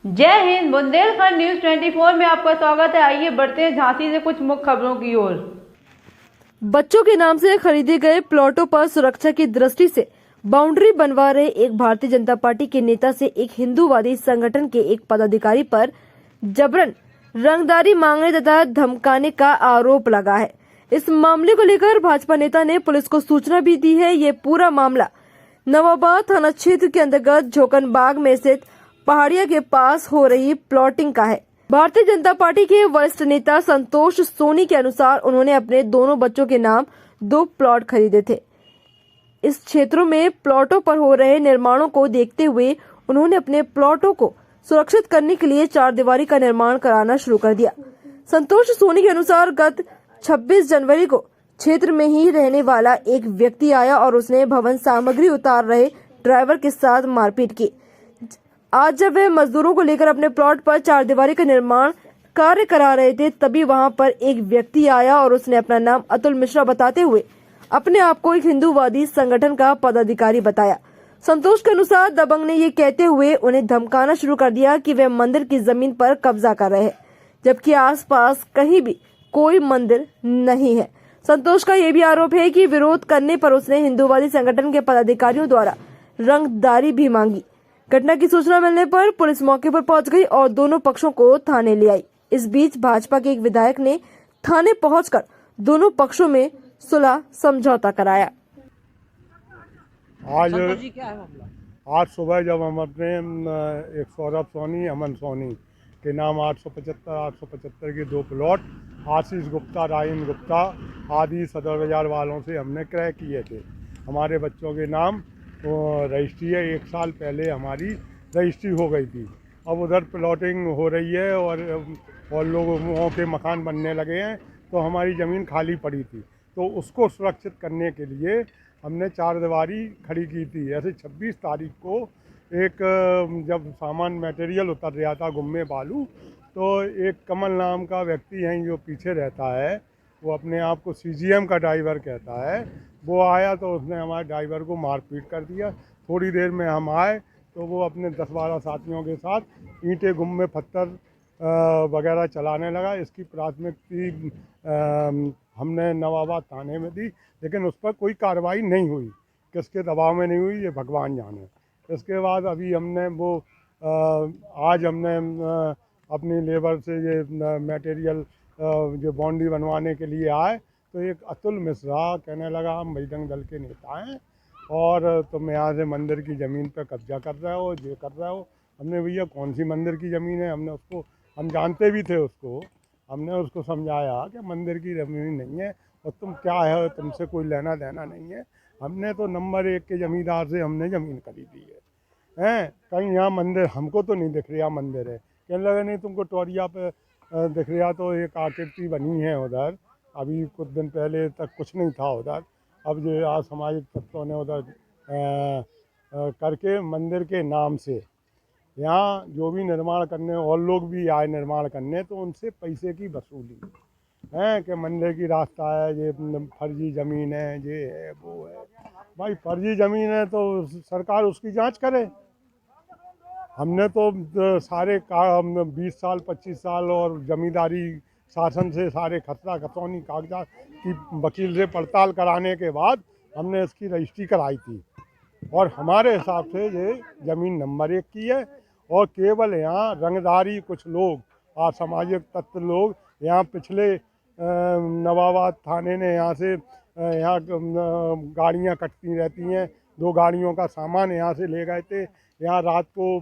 जय हिंद। बुंदेलखंड न्यूज 24 में आपका स्वागत है। आइए बढ़ते हैं झांसी से कुछ मुख्य खबरों की ओर। बच्चों के नाम से खरीदे गए प्लॉटों पर सुरक्षा की दृष्टि से बाउंड्री बनवा रहे एक भारतीय जनता पार्टी के नेता से एक हिंदूवादी संगठन के एक पदाधिकारी पर जबरन रंगदारी मांगने तथा धमकाने का आरोप लगा है। इस मामले को लेकर भाजपा नेता ने पुलिस को सूचना भी दी है। ये पूरा मामला नवाबाद थाना क्षेत्र के अंतर्गत झोकनबाग में स्थित पहाड़िया के पास हो रही प्लॉटिंग का है। भारतीय जनता पार्टी के वरिष्ठ नेता संतोष सोनी के अनुसार उन्होंने अपने दोनों बच्चों के नाम 2 प्लॉट खरीदे थे। इस क्षेत्रों में प्लॉटों पर हो रहे निर्माणों को देखते हुए उन्होंने अपने प्लॉटों को सुरक्षित करने के लिए 4 दीवारी का निर्माण कराना शुरू कर दिया। संतोष सोनी के अनुसार गत 26 जनवरी को क्षेत्र में ही रहने वाला एक व्यक्ति आया और उसने भवन सामग्री उतार रहे ड्राइवर के साथ मारपीट की। आज जब वे मजदूरों को लेकर अपने प्लॉट पर 4 दीवारी का निर्माण कार्य करा रहे थे, तभी वहां पर एक व्यक्ति आया और उसने अपना नाम अतुल मिश्रा बताते हुए अपने आप को एक हिंदूवादी संगठन का पदाधिकारी बताया। संतोष के अनुसार दबंग ने ये कहते हुए उन्हें धमकाना शुरू कर दिया कि वे मंदिर की जमीन पर कब्जा कर रहे हैं, जबकि आसपास कहीं भी कोई मंदिर नहीं है। संतोष का ये भी आरोप है कि विरोध करने पर उसने हिंदूवादी संगठन के पदाधिकारियों द्वारा रंगदारी भी मांगी। घटना की सूचना मिलने पर पुलिस मौके पर पहुंच गई और दोनों पक्षों को थाने ले आई। इस बीच भाजपा के एक विधायक ने थाने पहुंचकर दोनों पक्षों में सुलह समझौता कराया। आज सुबह जब हम अपने एक सौरभ सोनी, अमन सोनी के नाम 875 के 2 प्लॉट आशीष गुप्ता, रायन गुप्ता आदि सदर बाजार वालों से हमने क्रय किए थे। हमारे बच्चों के नाम रजिस्ट्री है। 1 साल पहले हमारी रजिस्ट्री हो गई थी। अब उधर प्लॉटिंग हो रही है और लोगों के मकान बनने लगे हैं, तो हमारी ज़मीन खाली पड़ी थी। तो उसको सुरक्षित करने के लिए हमने 4 दीवारी खड़ी की थी। ऐसे 26 तारीख को जब सामान मटेरियल उतर रहा था गुम्मे बालू, तो एक कमल नाम का व्यक्ति है जो पीछे रहता है, वो अपने आप को CGM का ड्राइवर कहता है, वो आया तो उसने हमारे ड्राइवर को मारपीट कर दिया। थोड़ी देर में हम आए तो वो अपने 10-12 साथियों के साथ ईंटें, गुम्मे, पत्थर वगैरह चलाने लगा। इसकी प्राथमिकता हमने नवाबाद थाने में दी, लेकिन उस पर कोई कार्रवाई नहीं हुई। किसके दबाव में नहीं हुई ये भगवान जाने। इसके बाद अभी हमने आज हमने अपनी लेबर से ये मटेरियल जो बाउंड्री बनवाने के लिए आए, तो एक अतुल मिश्रा कहने लगा हम बजरंग दल के नेता हैं और तुम यहाँ से मंदिर की ज़मीन पर कब्जा कर रहे हो, ये कर रहे हो। हमने भैया कौन सी मंदिर की ज़मीन है, हम जानते भी थे उसको। हमने उसको समझाया कि मंदिर की ज़मीन नहीं है और तुम क्या है, तुमसे कोई लेना देना नहीं है। हमने तो नंबर 1 के ज़मींदार से हमने ज़मीन खरीदी है। कहीं यहाँ मंदिर हमको तो नहीं दिख रहा मंदिर है। कहने लगा नहीं तुमको टोरिया पे दिख रहा, तो एक आकृति बनी है उधर। अभी कुछ दिन पहले तक कुछ नहीं था उधर। अब जो आज सामाजिक तत्वों ने उधर करके मंदिर के नाम से यहाँ जो भी निर्माण करने और लोग भी आए निर्माण करने, तो उनसे पैसे की वसूली है कि मंदिर की रास्ता है, ये फर्जी ज़मीन है, ये है वो है। भाई फर्जी ज़मीन है तो सरकार उसकी जांच करे। हमने तो सारे 20 साल 25 साल और ज़मींदारी शासन से सारे खसरा खसौनी कागजात की वकील से पड़ताल कराने के बाद हमने इसकी रजिस्ट्री कराई थी और हमारे हिसाब से ये ज़मीन नंबर 1 की है। और केवल यहाँ रंगदारी कुछ लोग असामाजिक तत्व लोग यहाँ पिछले नवाबाद थाने ने यहाँ से गाड़ियाँ कटती रहती हैं। 2 गाड़ियों का सामान यहाँ से ले गए थे। यहाँ रात को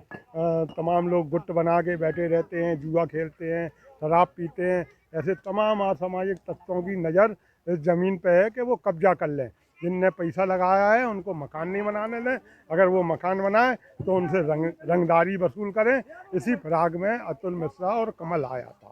तमाम लोग गुट बना के बैठे रहते हैं, जुआ खेलते हैं, शराब पीते हैं। ऐसे तमाम असामाजिक तत्वों की नज़र इस ज़मीन पे है कि वो कब्जा कर लें। जिनने पैसा लगाया है उनको मकान नहीं बनाने दें, अगर वो मकान बनाए तो उनसे रंगदारी वसूल करें। इसी फिराक में अतुल मिश्रा और कमल आया था।